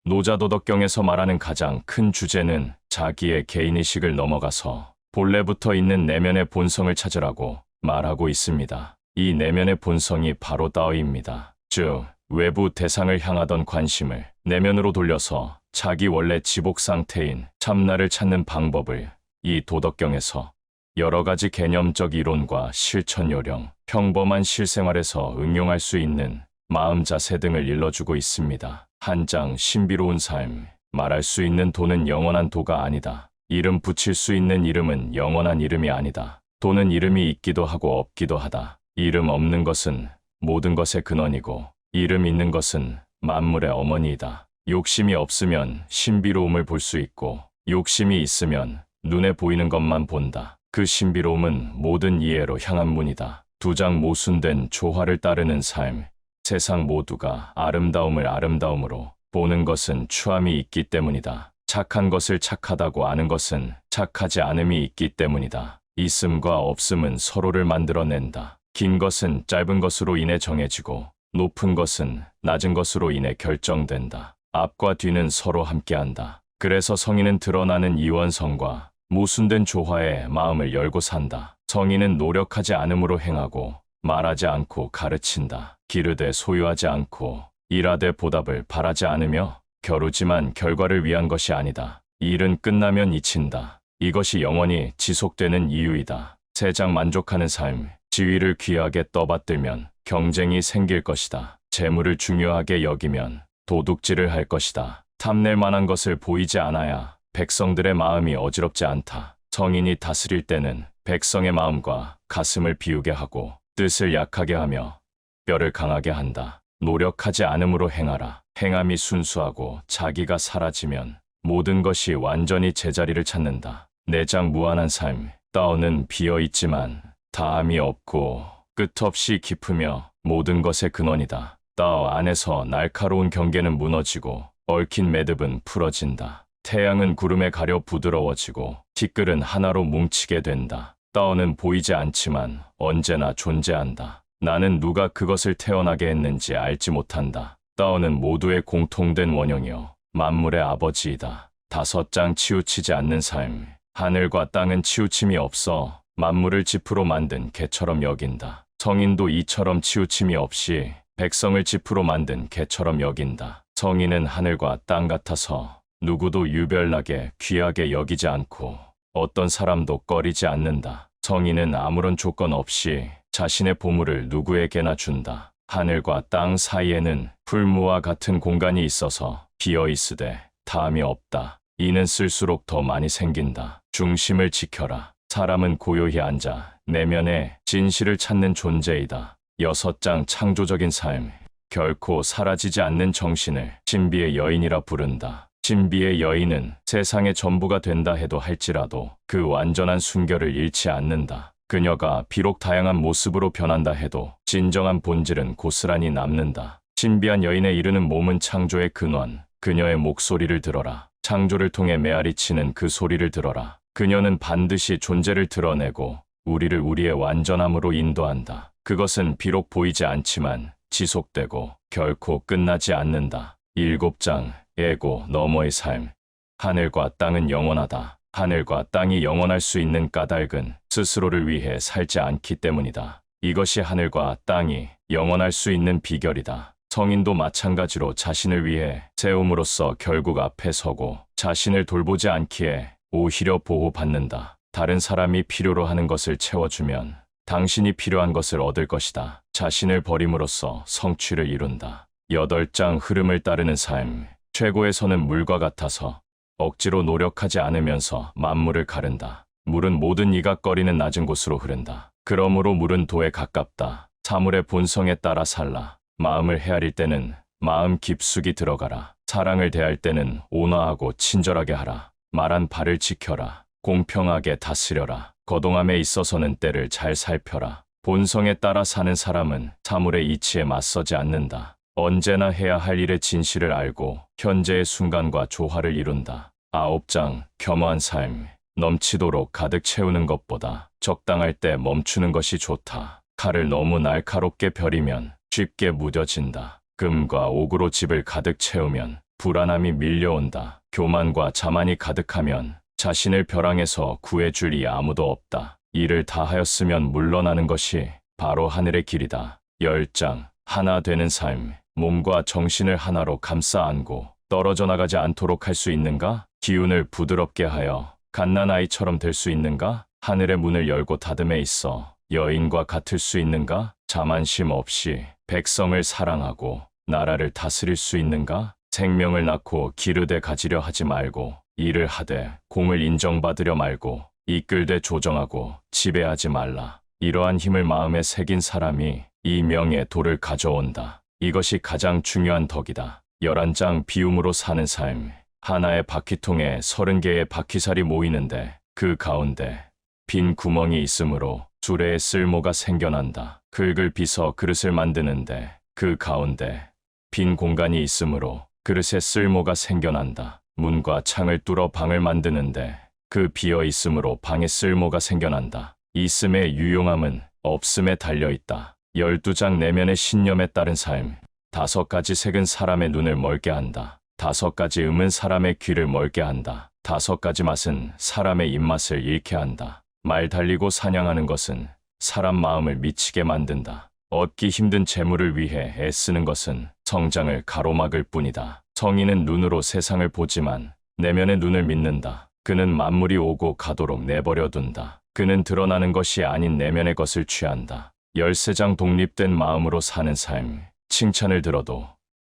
노자도덕경에서 말하는 가장 큰 주제는 자기의 개인의식을 넘어가서 본래부터 있는 내면의 본성을 찾으라고 말하고 있습니다. 이 내면의 본성이 바로 다오입니다. 즉, 외부 대상을 향하던 관심을 내면으로 돌려서 자기 원래 지복 상태인 참나를 찾는 방법을 이 도덕경에서 여러 가지 개념적 이론과 실천 요령, 평범한 실생활에서 응용할 수 있는 마음 자세 등을 일러주고 있습니다. 한 장 신비로운 삶, 말할 수 있는 도는 영원한 도가 아니다. 이름 붙일 수 있는 이름은 영원한 이름이 아니다. 도는 이름이 있기도 하고 없기도 하다. 이름 없는 것은 모든 것의 근원이고 이름 있는 것은 만물의 어머니이다. 욕심이 없으면 신비로움을 볼 수 있고 욕심이 있으면 눈에 보이는 것만 본다. 그 신비로움은 모든 이해로 향한 문이다. 두 장 모순된 조화를 따르는 삶. 세상 모두가 아름다움을 아름다움으로 보는 것은 추함이 있기 때문이다. 착한 것을 착하다고 아는 것은 착하지 않음이 있기 때문이다. 있음과 없음은 서로를 만들어낸다. 긴 것은 짧은 것으로 인해 정해지고 높은 것은 낮은 것으로 인해 결정된다. 앞과 뒤는 서로 함께한다. 그래서 성인은 드러나는 이원성과 모순된 조화에 마음을 열고 산다. 성인은 노력하지 않음으로 행하고 말하지 않고 가르친다. 기르되 소유하지 않고 일하되 보답을 바라지 않으며 겨루지만 결과를 위한 것이 아니다. 일은 끝나면 잊힌다. 이것이 영원히 지속되는 이유이다. 세상 만족하는 삶, 지위를 귀하게 떠받들면 경쟁이 생길 것이다. 재물을 중요하게 여기면 도둑질을 할 것이다. 탐낼 만한 것을 보이지 않아야 백성들의 마음이 어지럽지 않다. 성인이 다스릴 때는 백성의 마음과 가슴을 비우게 하고 뜻을 약하게 하며 뼈를 강하게 한다. 노력하지 않음으로 행하라. 행함이 순수하고 자기가 사라지면 모든 것이 완전히 제자리를 찾는다. 내장 무한한 삶. 다오는 비어있지만 다함이 없고 끝없이 깊으며 모든 것의 근원이다. 다오 안에서 날카로운 경계는 무너지고 얽힌 매듭은 풀어진다. 태양은 구름에 가려 부드러워지고 티끌은 하나로 뭉치게 된다. 다오는 보이지 않지만 언제나 존재한다. 나는 누가 그것을 태어나게 했는지 알지 못한다. 다오는 모두의 공통된 원형이요 만물의 아버지이다. 5장 치우치지 않는 삶. 하늘과 땅은 치우침이 없어 만물을 지프로 만든 개처럼 여긴다. 성인도 이처럼 치우침이 없이 백성을 지프로 만든 개처럼 여긴다. 성인은 하늘과 땅 같아서 누구도 유별나게 귀하게 여기지 않고 어떤 사람도 꺼리지 않는다. 성인은 아무런 조건 없이 자신의 보물을 누구에게나 준다. 하늘과 땅 사이에는 풀무와 같은 공간이 있어서 비어있으되 다함이 없다. 이는 쓸수록 더 많이 생긴다. 중심을 지켜라. 사람은 고요히 앉아 내면의 진실을 찾는 존재이다. 6장 창조적인 삶. 결코 사라지지 않는 정신을 신비의 여인이라 부른다. 신비의 여인은 세상의 전부가 된다 해도 할지라도 그 완전한 순결을 잃지 않는다. 그녀가 비록 다양한 모습으로 변한다 해도 진정한 본질은 고스란히 남는다. 신비한 여인에 이르는 몸은 창조의 근원. 그녀의 목소리를 들어라. 창조를 통해 메아리치는 그 소리를 들어라. 그녀는 반드시 존재를 드러내고 우리를 우리의 완전함으로 인도한다. 그것은 비록 보이지 않지만 지속되고 결코 끝나지 않는다. 7장 에고 너머의 삶. 하늘과 땅은 영원하다. 하늘과 땅이 영원할 수 있는 까닭은 스스로를 위해 살지 않기 때문이다. 이것이 하늘과 땅이 영원할 수 있는 비결이다. 성인도 마찬가지로 자신을 위해 세움으로써 결국 앞에 서고 자신을 돌보지 않기에 오히려 보호받는다. 다른 사람이 필요로 하는 것을 채워주면 당신이 필요한 것을 얻을 것이다. 자신을 버림으로써 성취를 이룬다. 8장 흐름을 따르는 삶. 최고의 선은 물과 같아서 억지로 노력하지 않으면서 만물을 가른다. 물은 모든 이각거리는 낮은 곳으로 흐른다. 그러므로 물은 도에 가깝다. 사물의 본성에 따라 살라. 마음을 헤아릴 때는 마음 깊숙이 들어가라. 사랑을 대할 때는 온화하고 친절하게 하라. 말한 바를 지켜라. 공평하게 다스려라. 거동함에 있어서는 때를 잘 살펴라. 본성에 따라 사는 사람은 사물의 이치에 맞서지 않는다. 언제나 해야 할 일의 진실을 알고 현재의 순간과 조화를 이룬다. 9장 겸허한 삶. 넘치도록 가득 채우는 것보다 적당할 때 멈추는 것이 좋다. 칼을 너무 날카롭게 벼리면 쉽게 무뎌진다. 금과 옥으로 집을 가득 채우면 불안함이 밀려온다. 교만과 자만이 가득하면 자신을 벼랑에서 구해줄 이 아무도 없다. 일을 다 하였으면 물러나는 것이 바로 하늘의 길이다. 열장, 하나 되는 삶. 몸과 정신을 하나로 감싸 안고 떨어져 나가지 않도록 할 수 있는가? 기운을 부드럽게 하여 갓난아이처럼 될 수 있는가? 하늘의 문을 열고 닫음에 있어 여인과 같을 수 있는가? 자만심 없이 백성을 사랑하고 나라를 다스릴 수 있는가? 생명을 낳고 기르되 가지려 하지 말고 일을 하되 공을 인정받으려 말고 이끌되 조정하고 지배하지 말라. 이러한 힘을 마음에 새긴 사람이 이 명의 도를 가져온다. 이것이 가장 중요한 덕이다. 11장 비움으로 사는 삶. 하나의 바퀴통에 30개의 바퀴살이 모이는데 그 가운데 빈 구멍이 있으므로 수레의 쓸모가 생겨난다. 흙을 빚어 그릇을 만드는데 그 가운데 빈 공간이 있으므로 그릇에 쓸모가 생겨난다. 문과 창을 뚫어 방을 만드는데 그 비어 있으므로 방에 쓸모가 생겨난다. 있음의 유용함은 없음에 달려있다. 12장 내면의 신념에 따른 삶. 5가지 색은 사람의 눈을 멀게 한다. 5가지 음은 사람의 귀를 멀게 한다. 5가지 맛은 사람의 입맛을 잃게 한다. 말 달리고 사냥하는 것은 사람 마음을 미치게 만든다. 얻기 힘든 재물을 위해 애쓰는 것은 성장을 가로막을 뿐이다. 성인은 눈으로 세상을 보지만 내면의 눈을 믿는다. 그는 만물이 오고 가도록 내버려 둔다. 그는 드러나는 것이 아닌 내면의 것을 취한다. 13장 독립된 마음으로 사는 삶. 칭찬을 들어도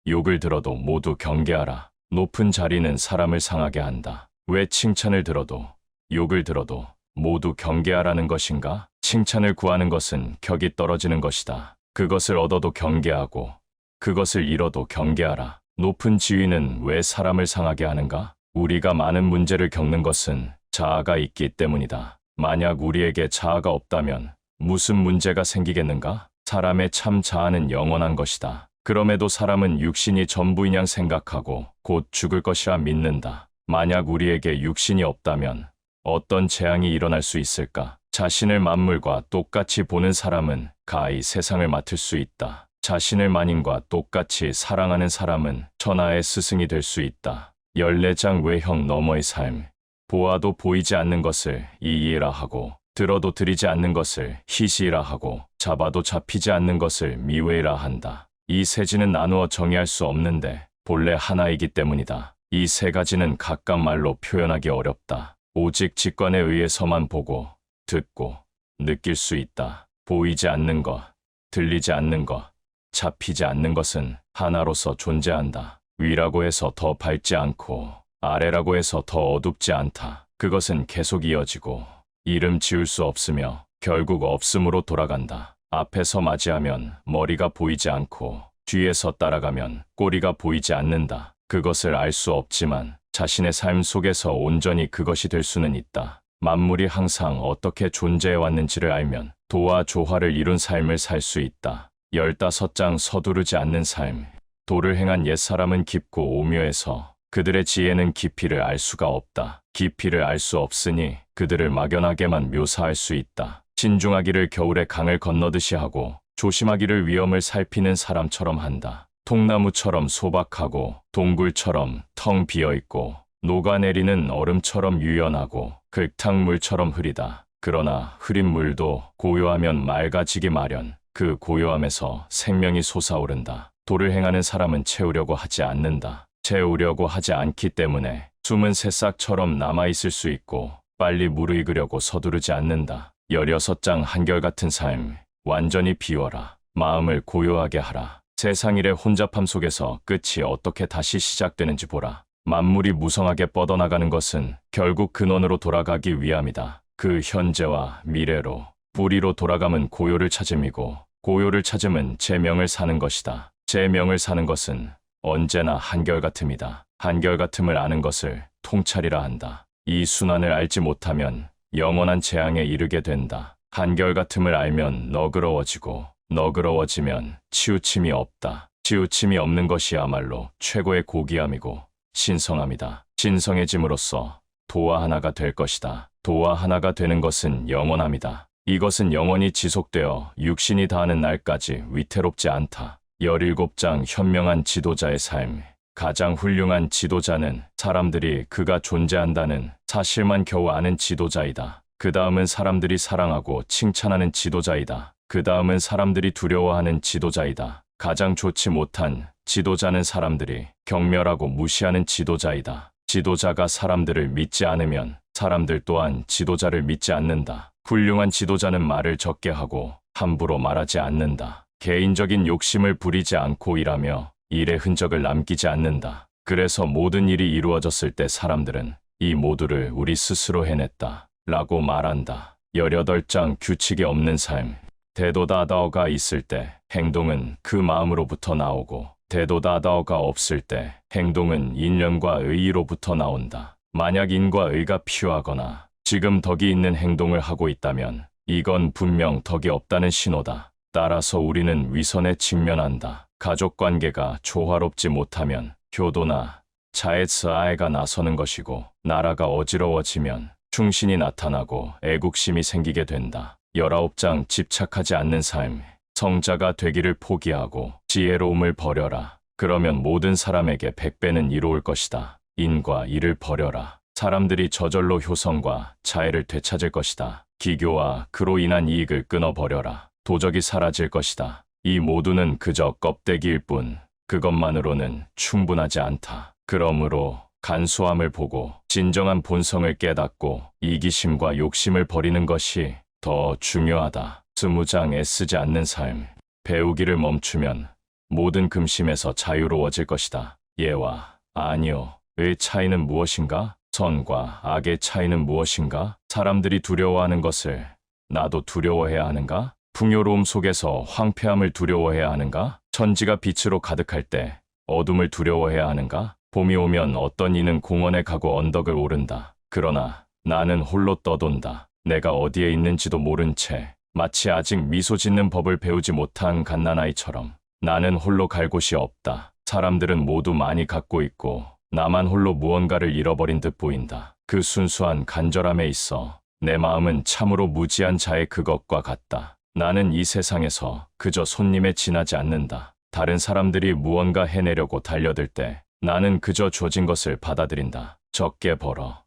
욕을 들어도 모두 경계하라. 높은 자리는 사람을 상하게 한다. 왜 칭찬을 들어도 욕을 들어도 모두 경계하라는 것인가? 칭찬을 구하는 것은 격이 떨어지는 것이다. 그것을 얻어도 경계하고 그것을 잃어도 경계하라. 높은 지위는 왜 사람을 상하게 하는가? 우리가 많은 문제를 겪는 것은 자아가 있기 때문이다. 만약 우리에게 자아가 없다면 무슨 문제가 생기겠는가? 사람의 참 자아는 영원한 것이다. 그럼에도 사람은 육신이 전부인 양 생각하고 곧 죽을 것이라 믿는다. 만약 우리에게 육신이 없다면 어떤 재앙이 일어날 수 있을까? 자신을 만물과 똑같이 보는 사람은 가히 세상을 맡을 수 있다. 자신을 만인과 똑같이 사랑하는 사람은 천하의 스승이 될 수 있다. 14장 외형 너머의 삶. 보아도 보이지 않는 것을 이이라 하고 들어도 들이지 않는 것을 희시라 하고 잡아도 잡히지 않는 것을 미외라 한다. 이 세 지는 나누어 정의할 수 없는데 본래 하나이기 때문이다. 이 세 가지는 각각 말로 표현하기 어렵다. 오직 직관에 의해서만 보고 듣고 느낄 수 있다. 보이지 않는 것, 들리지 않는 것, 잡히지 않는 것은 하나로서 존재한다. 위라고 해서 더 밝지 않고 아래라고 해서 더 어둡지 않다. 그것은 계속 이어지고 이름 지을 수 없으며 결국 없음으로 돌아간다. 앞에서 맞이하면 머리가 보이지 않고 뒤에서 따라가면 꼬리가 보이지 않는다. 그것을 알 수 없지만 자신의 삶 속에서 온전히 그것이 될 수는 있다. 만물이 항상 어떻게 존재해 왔는지를 알면 도와 조화를 이룬 삶을 살 수 있다. 15장 서두르지 않는 삶. 도를 행한 옛사람은 깊고 오묘해서 그들의 지혜는 깊이를 알 수가 없다. 깊이를 알 수 없으니 그들을 막연하게만 묘사할 수 있다. 신중하기를 겨울에 강을 건너듯이 하고 조심하기를 위험을 살피는 사람처럼 한다. 통나무처럼 소박하고 동굴처럼 텅 비어있고 녹아내리는 얼음처럼 유연하고 긁탕물처럼 흐리다. 그러나 흐린 물도 고요하면 맑아지기 마련. 그 고요함에서 생명이 솟아오른다. 도를 행하는 사람은 채우려고 하지 않는다. 채우려고 하지 않기 때문에 숨은 새싹처럼 남아있을 수 있고 빨리 무르익으려고 서두르지 않는다. 16장 한결같은 삶. 완전히 비워라. 마음을 고요하게 하라. 세상 일의 혼잡함 속에서 끝이 어떻게 다시 시작되는지 보라. 만물이 무성하게 뻗어나가는 것은 결국 근원으로 돌아가기 위함이다. 그 현재와 미래로 뿌리로 돌아감은 고요를 찾음이고 고요를 찾음은 제명을 사는 것이다. 제명을 사는 것은 언제나 한결같음이다. 한결같음을 아는 것을 통찰이라 한다. 이 순환을 알지 못하면 영원한 재앙에 이르게 된다. 한결같음을 알면 너그러워지고 너그러워지면 치우침이 없다. 치우침이 없는 것이야말로 최고의 고귀함이고 신성함이다. 신성해짐으로써 도와 하나가 될 것이다. 도와 하나가 되는 것은 영원함이다. 이것은 영원히 지속되어 육신이 다하는 날까지 위태롭지 않다. 17장 현명한 지도자의 삶. 가장 훌륭한 지도자는 사람들이 그가 존재한다는 사실만 겨우 아는 지도자이다. 그 다음은 사람들이 사랑하고 칭찬하는 지도자이다. 그 다음은 사람들이 두려워하는 지도자이다. 가장 좋지 못한 지도자는 사람들이 경멸하고 무시하는 지도자이다. 지도자가 사람들을 믿지 않으면 사람들 또한 지도자를 믿지 않는다. 훌륭한 지도자는 말을 적게 하고 함부로 말하지 않는다. 개인적인 욕심을 부리지 않고 일하며 일의 흔적을 남기지 않는다. 그래서 모든 일이 이루어졌을 때 사람들은 이 모두를 우리 스스로 해냈다 라고 말한다. 18장 규칙이 없는 삶. 대도다다어가 있을 때 행동은 그 마음으로부터 나오고 대도다다어가 없을 때 행동은 인연과 의의로부터 나온다. 만약 인과 의가 필요하거나 지금 덕이 있는 행동을 하고 있다면 이건 분명 덕이 없다는 신호다. 따라서 우리는 위선에 직면한다. 가족관계가 조화롭지 못하면 효도나 자애스아애가 나서는 것이고 나라가 어지러워지면 충신이 나타나고 애국심이 생기게 된다. 19장 집착하지 않는 삶. 성자가 되기를 포기하고 지혜로움을 버려라. 그러면 모든 사람에게 100배는 이로울 것이다. 인과 일을 버려라. 사람들이 저절로 효성과 자애를 되찾을 것이다. 기교와 그로 인한 이익을 끊어버려라. 도적이 사라질 것이다. 이 모두는 그저 껍데기일 뿐 그것만으로는 충분하지 않다. 그러므로 간소함을 보고 진정한 본성을 깨닫고 이기심과 욕심을 버리는 것이 더 중요하다. 20장 애쓰지 않는 삶. 배우기를 멈추면 모든 금심에서 자유로워질 것이다. 예와 아니요. 의 차이는 무엇인가? 선과 악의 차이는 무엇인가? 사람들이 두려워하는 것을 나도 두려워해야 하는가? 풍요로움 속에서 황폐함을 두려워해야 하는가? 천지가 빛으로 가득할 때 어둠을 두려워해야 하는가? 봄이 오면 어떤 이는 공원에 가고 언덕을 오른다. 그러나 나는 홀로 떠돈다. 내가 어디에 있는지도 모른 채 마치 아직 미소 짓는 법을 배우지 못한 갓난아이처럼 나는 홀로 갈 곳이 없다. 사람들은 모두 많이 갖고 있고 나만 홀로 무언가를 잃어버린 듯 보인다. 그 순수한 간절함에 있어 내 마음은 참으로 무지한 자의 그것과 같다. 나는 이 세상에서 그저 손님에 지나지 않는다. 다른 사람들이 무언가 해내려고 달려들 때 나는 그저 줘진 것을 받아들인다. 적게 벌어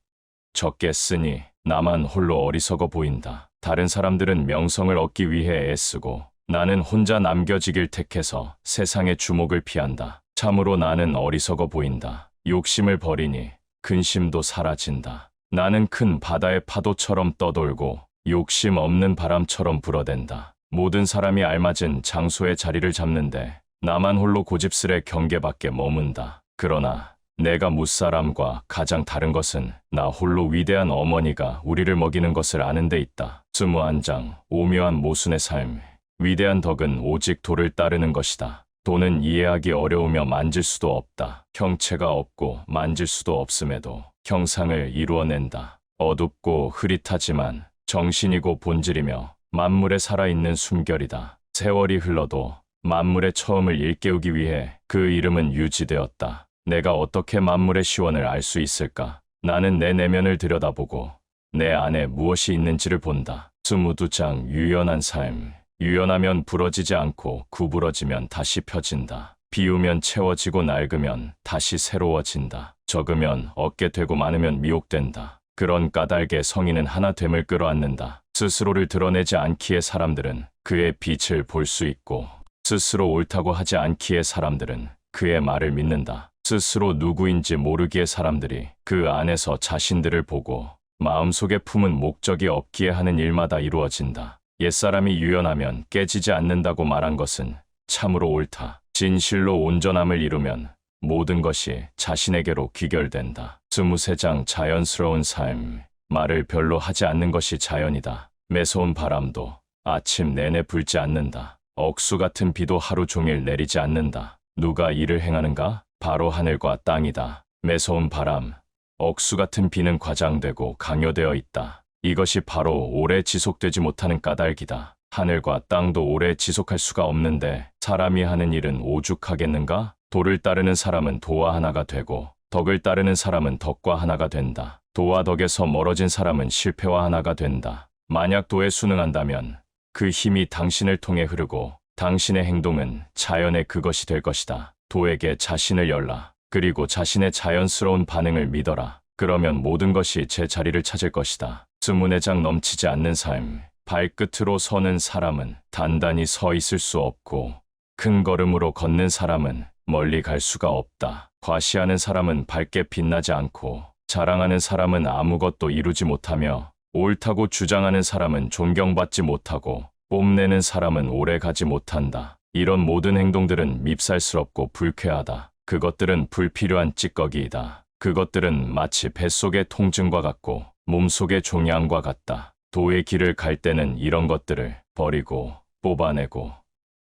적게 쓰니 나만 홀로 어리석어 보인다. 다른 사람들은 명성을 얻기 위해 애쓰고 나는 혼자 남겨지길 택해서 세상의 주목을 피한다. 참으로 나는 어리석어 보인다. 욕심을 버리니 근심도 사라진다. 나는 큰 바다의 파도처럼 떠돌고 욕심 없는 바람처럼 불어댄다. 모든 사람이 알맞은 장소에 자리를 잡는데 나만 홀로 고집스레 경계 밖에 머문다. 그러나 내가 무사람과 가장 다른 것은 나 홀로 위대한 어머니가 우리를 먹이는 것을 아는 데 있다. 21장 오묘한 모순의 삶. 위대한 덕은 오직 도를 따르는 것이다. 도는 이해하기 어려우며 만질 수도 없다. 형체가 없고 만질 수도 없음에도 형상을 이루어낸다. 어둡고 흐릿하지만 정신이고 본질이며 만물에 살아있는 숨결이다. 세월이 흘러도 만물의 처음을 일깨우기 위해 그 이름은 유지되었다. 내가 어떻게 만물의 시원을 알 수 있을까? 나는 내 내면을 들여다보고 내 안에 무엇이 있는지를 본다. 22장 유연한 삶. 유연하면 부러지지 않고 구부러지면 다시 펴진다. 비우면 채워지고 낡으면 다시 새로워진다. 적으면 얻게 되고 많으면 미혹된다. 그런 까닭에 성인은 하나됨을 끌어안는다. 스스로를 드러내지 않기에 사람들은 그의 빛을 볼 수 있고 스스로 옳다고 하지 않기에 사람들은 그의 말을 믿는다. 스스로 누구인지 모르기에 사람들이 그 안에서 자신들을 보고 마음속에 품은 목적이 없기에 하는 일마다 이루어진다. 옛사람이 유연하면 깨지지 않는다고 말한 것은 참으로 옳다. 진실로 온전함을 이루면 모든 것이 자신에게로 귀결된다. 23장 자연스러운 삶. 말을 별로 하지 않는 것이 자연이다. 매서운 바람도 아침 내내 불지 않는다. 억수 같은 비도 하루 종일 내리지 않는다. 누가 이를 행하는가? 바로 하늘과 땅이다. 매서운 바람, 억수 같은 비는 과장되고 강요되어 있다. 이것이 바로 오래 지속되지 못하는 까닭이다. 하늘과 땅도 오래 지속할 수가 없는데 사람이 하는 일은 오죽하겠는가? 도를 따르는 사람은 도와 하나가 되고 덕을 따르는 사람은 덕과 하나가 된다. 도와 덕에서 멀어진 사람은 실패와 하나가 된다. 만약 도에 순응한다면 그 힘이 당신을 통해 흐르고 당신의 행동은 자연의 그것이 될 것이다. 도에게 자신을 열라. 그리고 자신의 자연스러운 반응을 믿어라. 그러면 모든 것이 제 자리를 찾을 것이다. 수문회장 넘치지 않는 삶. 발끝으로 서는 사람은 단단히 서 있을 수 없고, 큰 걸음으로 걷는 사람은 멀리 갈 수가 없다. 과시하는 사람은 밝게 빛나지 않고, 자랑하는 사람은 아무것도 이루지 못하며, 옳다고 주장하는 사람은 존경받지 못하고, 뽐내는 사람은 오래 가지 못한다. 이런 모든 행동들은 밉살스럽고 불쾌하다. 그것들은 불필요한 찌꺼기이다. 그것들은 마치 뱃속의 통증과 같고 몸속의 종양과 같다. 도의 길을 갈 때는 이런 것들을 버리고 뽑아내고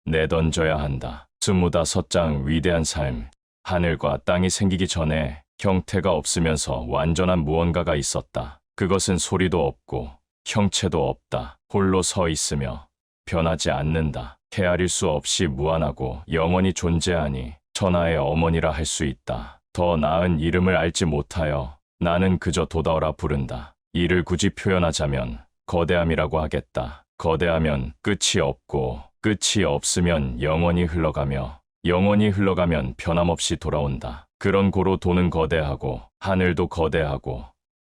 내던져야 한다. 25장 위대한 삶. 하늘과 땅이 생기기 전에 형태가 없으면서 완전한 무언가가 있었다. 그것은 소리도 없고 형체도 없다. 홀로 서 있으며 변하지 않는다. 헤아릴 수 없이 무한하고 영원히 존재하니 천하의 어머니라 할 수 있다. 더 나은 이름을 알지 못하여 나는 그저 도다오라 부른다. 이를 굳이 표현하자면 거대함이라고 하겠다. 거대하면 끝이 없고 끝이 없으면 영원히 흘러가며 영원히 흘러가면 변함없이 돌아온다. 그런 고로 도는 거대하고 하늘도 거대하고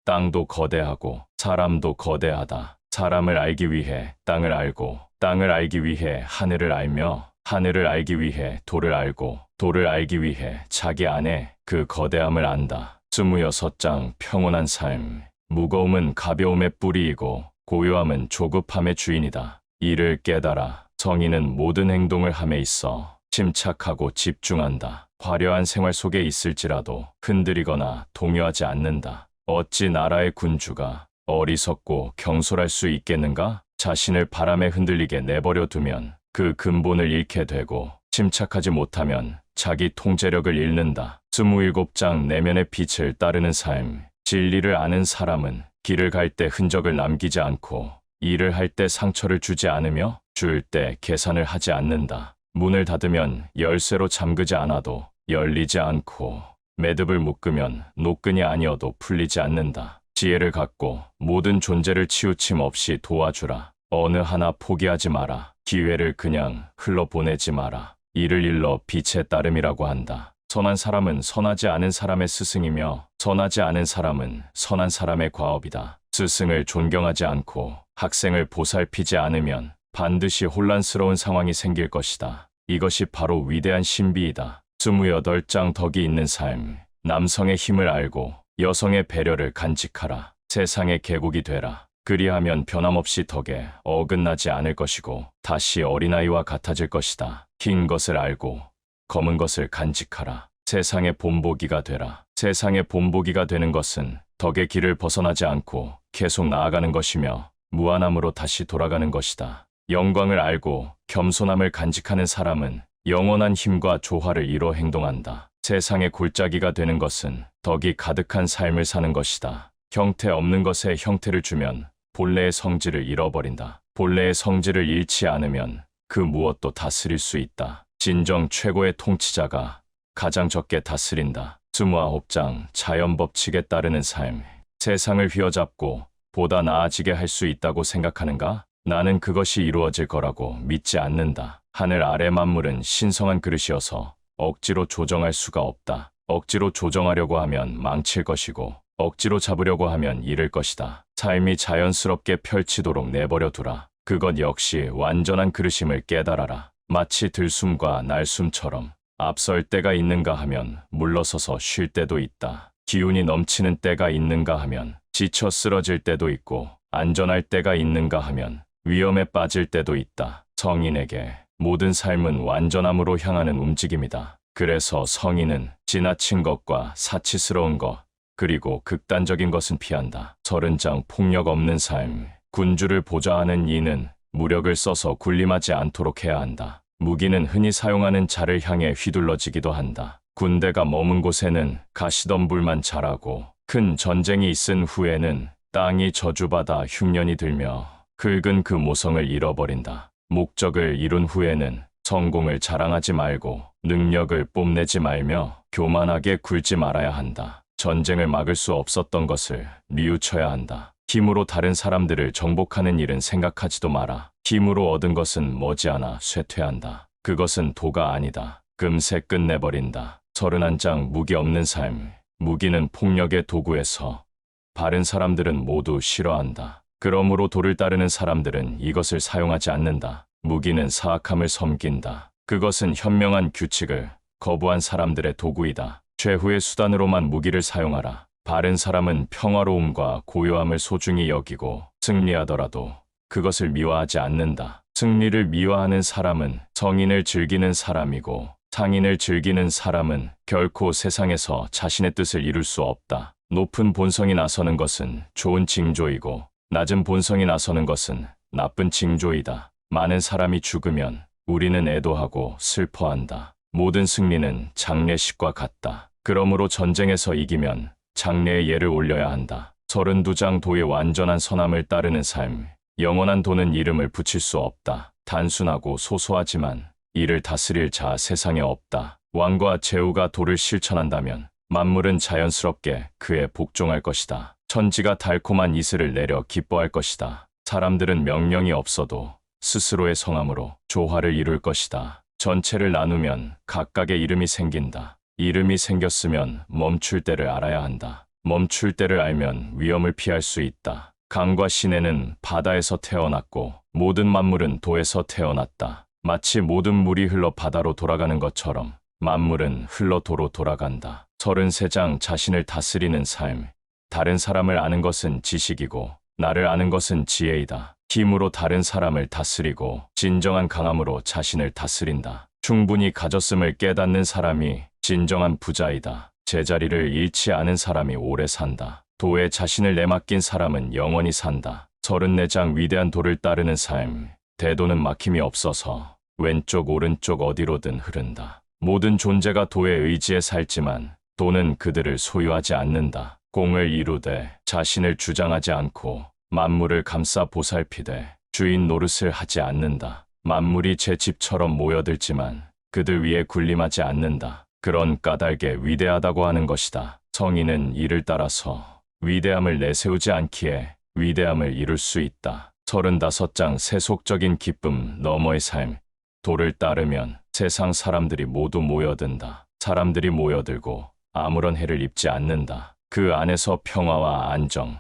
땅도 거대하고 사람도 거대하다. 사람을 알기 위해 땅을 알고 땅을 알기 위해 하늘을 알며 하늘을 알기 위해 돌을 알고 돌을 알기 위해 자기 안에 그 거대함을 안다. 26장 평온한 삶. 무거움은 가벼움의 뿌리이고 고요함은 조급함의 주인이다. 이를 깨달아. 성인은 모든 행동을 함에 있어 침착하고 집중한다. 화려한 생활 속에 있을지라도 흔들리거나 동요하지 않는다. 어찌 나라의 군주가 어리석고 경솔할 수 있겠는가? 자신을 바람에 흔들리게 내버려 두면 그 근본을 잃게 되고 침착하지 못하면 자기 통제력을 잃는다. 27장 내면의 빛을 따르는 삶. 진리를 아는 사람은 길을 갈 때 흔적을 남기지 않고 일을 할 때 상처를 주지 않으며 줄 때 계산을 하지 않는다. 문을 닫으면 열쇠로 잠그지 않아도 열리지 않고 매듭을 묶으면 노끈이 아니어도 풀리지 않는다. 지혜를 갖고 모든 존재를 치우침 없이 도와주라. 어느 하나 포기하지 마라. 기회를 그냥 흘러보내지 마라. 이를 일러 빛의 따름이라고 한다. 선한 사람은 선하지 않은 사람의 스승이며 선하지 않은 사람은 선한 사람의 과업이다. 스승을 존경하지 않고 학생을 보살피지 않으면 반드시 혼란스러운 상황이 생길 것이다. 이것이 바로 위대한 신비이다. 28장 덕이 있는 삶. 남성의 힘을 알고 여성의 배려를 간직하라. 세상의 계곡이 되라. 그리하면 변함없이 덕에 어긋나지 않을 것이고 다시 어린아이와 같아질 것이다. 흰 것을 알고 검은 것을 간직하라. 세상의 본보기가 되라. 세상의 본보기가 되는 것은 덕의 길을 벗어나지 않고 계속 나아가는 것이며 무한함으로 다시 돌아가는 것이다. 영광을 알고 겸손함을 간직하는 사람은 영원한 힘과 조화를 이뤄 행동한다. 세상의 골짜기가 되는 것은 덕이 가득한 삶을 사는 것이다. 형태 없는 것에 형태를 주면 본래의 성질을 잃어버린다. 본래의 성질을 잃지 않으면 그 무엇도 다스릴 수 있다. 진정 최고의 통치자가 가장 적게 다스린다. 29장 자연 법칙에 따르는 삶. 세상을 휘어잡고 보다 나아지게 할 수 있다고 생각하는가? 나는 그것이 이루어질 거라고 믿지 않는다. 하늘 아래 만물은 신성한 그릇이어서 억지로 조정할 수가 없다. 억지로 조정하려고 하면 망칠 것이고 억지로 잡으려고 하면 잃을 것이다. 삶이 자연스럽게 펼치도록 내버려 두라. 그것 역시 완전한 그릇임을 깨달아라. 마치 들숨과 날숨처럼 앞설 때가 있는가 하면 물러서서 쉴 때도 있다. 기운이 넘치는 때가 있는가 하면 지쳐 쓰러질 때도 있고 안전할 때가 있는가 하면 위험에 빠질 때도 있다. 성인에게 모든 삶은 완전함으로 향하는 움직임이다. 그래서 성인은 지나친 것과 사치스러운 것 그리고 극단적인 것은 피한다. 30장 폭력 없는 삶. 군주를 보좌하는 이는 무력을 써서 군림하지 않도록 해야 한다. 무기는 흔히 사용하는 자를 향해 휘둘러지기도 한다. 군대가 머문 곳에는 가시덤불만 자라고 큰 전쟁이 있은 후에는 땅이 저주받아 흉년이 들며 긁은 그 모성을 잃어버린다. 목적을 이룬 후에는 성공을 자랑하지 말고 능력을 뽐내지 말며 교만하게 굴지 말아야 한다. 전쟁을 막을 수 없었던 것을 뉘우쳐야 한다. 힘으로 다른 사람들을 정복하는 일은 생각하지도 마라. 힘으로 얻은 것은 머지않아 쇠퇴한다. 그것은 도가 아니다. 금세 끝내버린다. 31장 무기 없는 삶. 무기는 폭력의 도구에서 바른 사람들은 모두 싫어한다. 그러므로 도를 따르는 사람들은 이것을 사용하지 않는다. 무기는 사악함을 섬긴다. 그것은 현명한 규칙을 거부한 사람들의 도구이다. 최후의 수단으로만 무기를 사용하라. 바른 사람은 평화로움과 고요함을 소중히 여기고 승리하더라도 그것을 미워하지 않는다. 승리를 미워하는 사람은 성인을 즐기는 사람이고 상인을 즐기는 사람은 결코 세상에서 자신의 뜻을 이룰 수 없다. 높은 본성이 나서는 것은 좋은 징조이고 낮은 본성이 나서는 것은 나쁜 징조이다. 많은 사람이 죽으면 우리는 애도하고 슬퍼한다. 모든 승리는 장례식과 같다. 그러므로 전쟁에서 이기면 장례의 예를 올려야 한다. 32장 도의 완전한 선함을 따르는 삶. 영원한 도는 이름을 붙일 수 없다. 단순하고 소소하지만 이를 다스릴 자 세상에 없다. 왕과 제후가 도를 실천한다면 만물은 자연스럽게 그에 복종할 것이다. 천지가 달콤한 이슬을 내려 기뻐할 것이다. 사람들은 명령이 없어도 스스로의 성함으로 조화를 이룰 것이다. 전체를 나누면 각각의 이름이 생긴다. 이름이 생겼으면 멈출 때를 알아야 한다. 멈출 때를 알면 위험을 피할 수 있다. 강과 시내는 바다에서 태어났고 모든 만물은 도에서 태어났다. 마치 모든 물이 흘러 바다로 돌아가는 것처럼 만물은 흘러 도로 돌아간다. 33장 자신을 다스리는 삶. 다른 사람을 아는 것은 지식이고 나를 아는 것은 지혜이다. 힘으로 다른 사람을 다스리고 진정한 강함으로 자신을 다스린다. 충분히 가졌음을 깨닫는 사람이 진정한 부자이다. 제자리를 잃지 않은 사람이 오래 산다. 도에 자신을 내맡긴 사람은 영원히 산다. 34장 위대한 도를 따르는 삶. 대도는 막힘이 없어서 왼쪽 오른쪽 어디로든 흐른다. 모든 존재가 도의 의지에 살지만 도는 그들을 소유하지 않는다. 공을 이루되 자신을 주장하지 않고 만물을 감싸 보살피되 주인 노릇을 하지 않는다. 만물이 제 집처럼 모여들지만 그들 위에 군림하지 않는다. 그런 까닭에 위대하다고 하는 것이다. 성인은 이를 따라서 위대함을 내세우지 않기에 위대함을 이룰 수 있다. 35장 세속적인 기쁨 너머의 삶. 도를 따르면 세상 사람들이 모두 모여든다. 사람들이 모여들고 아무런 해를 입지 않는다. 그 안에서 평화와 안정,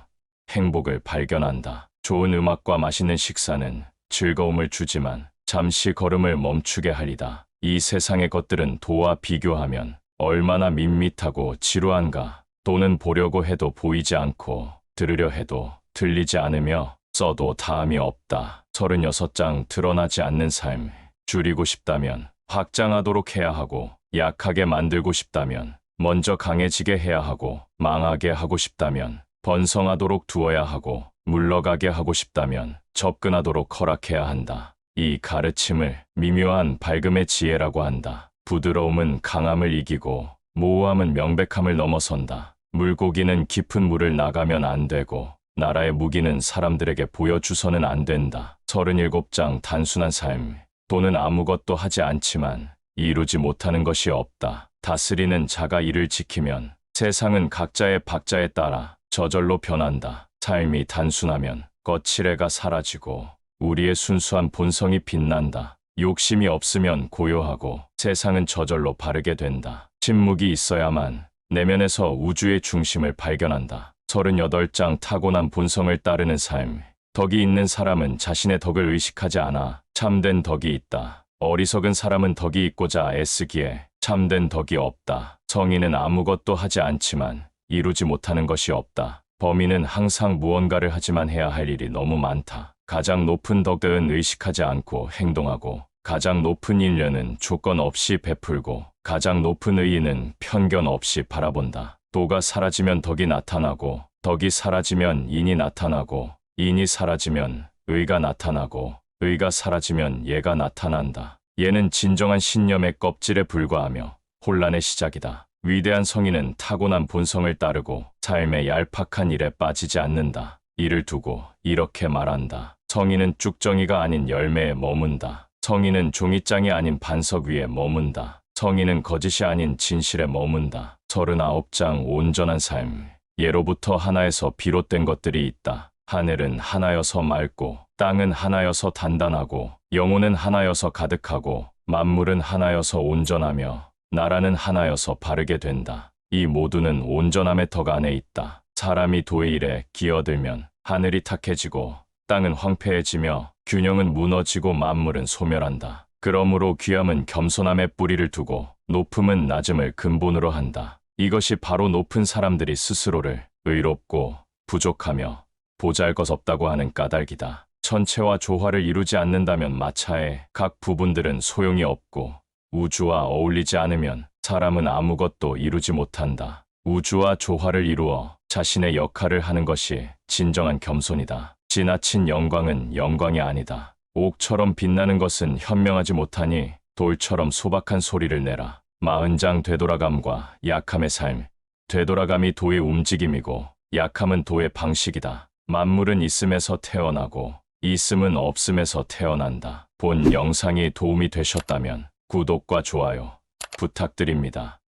행복을 발견한다. 좋은 음악과 맛있는 식사는 즐거움을 주지만 잠시 걸음을 멈추게 하리다. 이 세상의 것들은 도와 비교하면 얼마나 밋밋하고 지루한가. 도는 보려고 해도 보이지 않고 들으려 해도 들리지 않으며 써도 다함이 없다. 36장 드러나지 않는 삶. 줄이고 싶다면 확장하도록 해야 하고 약하게 만들고 싶다면 먼저 강해지게 해야 하고 망하게 하고 싶다면 번성하도록 두어야 하고 물러가게 하고 싶다면 접근하도록 허락해야 한다. 이 가르침을 미묘한 밝음의 지혜라고 한다. 부드러움은 강함을 이기고 모호함은 명백함을 넘어선다. 물고기는 깊은 물을 나가면 안 되고 나라의 무기는 사람들에게 보여주서는 안 된다. 37장 단순한 삶. 도는 아무것도 하지 않지만 이루지 못하는 것이 없다. 다스리는 자가 이를 지키면 세상은 각자의 박자에 따라 저절로 변한다. 삶이 단순하면 거칠애가 사라지고 우리의 순수한 본성이 빛난다. 욕심이 없으면 고요하고 세상은 저절로 바르게 된다. 침묵이 있어야만 내면에서 우주의 중심을 발견한다. 38장 타고난 본성을 따르는 삶. 덕이 있는 사람은 자신의 덕을 의식하지 않아 참된 덕이 있다. 어리석은 사람은 덕이 있고자 애쓰기에 참된 덕이 없다. 성인은 아무것도 하지 않지만 이루지 못하는 것이 없다. 범인은 항상 무언가를 하지만 해야 할 일이 너무 많다. 가장 높은 덕은 의식하지 않고 행동하고 가장 높은 인륜은 조건 없이 베풀고 가장 높은 의의는 편견 없이 바라본다. 도가 사라지면 덕이 나타나고 덕이 사라지면 인이 나타나고 인이 사라지면 의가 나타나고 의가 사라지면 예가 나타난다. 예는 진정한 신념의 껍질에 불과하며 혼란의 시작이다. 위대한 성인은 타고난 본성을 따르고 삶의 얄팍한 일에 빠지지 않는다. 이를 두고 이렇게 말한다. 성인은 쭉정이가 아닌 열매에 머문다. 성인은 종이장이 아닌 반석 위에 머문다. 성인은 거짓이 아닌 진실에 머문다. 39장 온전한 삶. 예로부터 하나에서 비롯된 것들이 있다. 하늘은 하나여서 맑고 땅은 하나여서 단단하고 영혼은 하나여서 가득하고 만물은 하나여서 온전하며 나라는 하나여서 바르게 된다. 이 모두는 온전함의 덕 안에 있다. 사람이 도의 일에 기어들면 하늘이 탁해지고 땅은 황폐해지며 균형은 무너지고 만물은 소멸한다. 그러므로 귀함은 겸손함에 뿌리를 두고 높음은 낮음을 근본으로 한다. 이것이 바로 높은 사람들이 스스로를 의롭고 부족하며 보잘것없다고 하는 까닭이다. 천체와 조화를 이루지 않는다면 마차의 각 부분들은 소용이 없고 우주와 어울리지 않으면 사람은 아무것도 이루지 못한다. 우주와 조화를 이루어 자신의 역할을 하는 것이 진정한 겸손이다. 지나친 영광은 영광이 아니다. 옥처럼 빛나는 것은 현명하지 못하니 돌처럼 소박한 소리를 내라. 40장 되돌아감과 약함의 삶. 되돌아감이 도의 움직임이고 약함은 도의 방식이다. 만물은 있음에서 태어나고 있음은 없음에서 태어난다. 본 영상이 도움이 되셨다면 구독과 좋아요 부탁드립니다.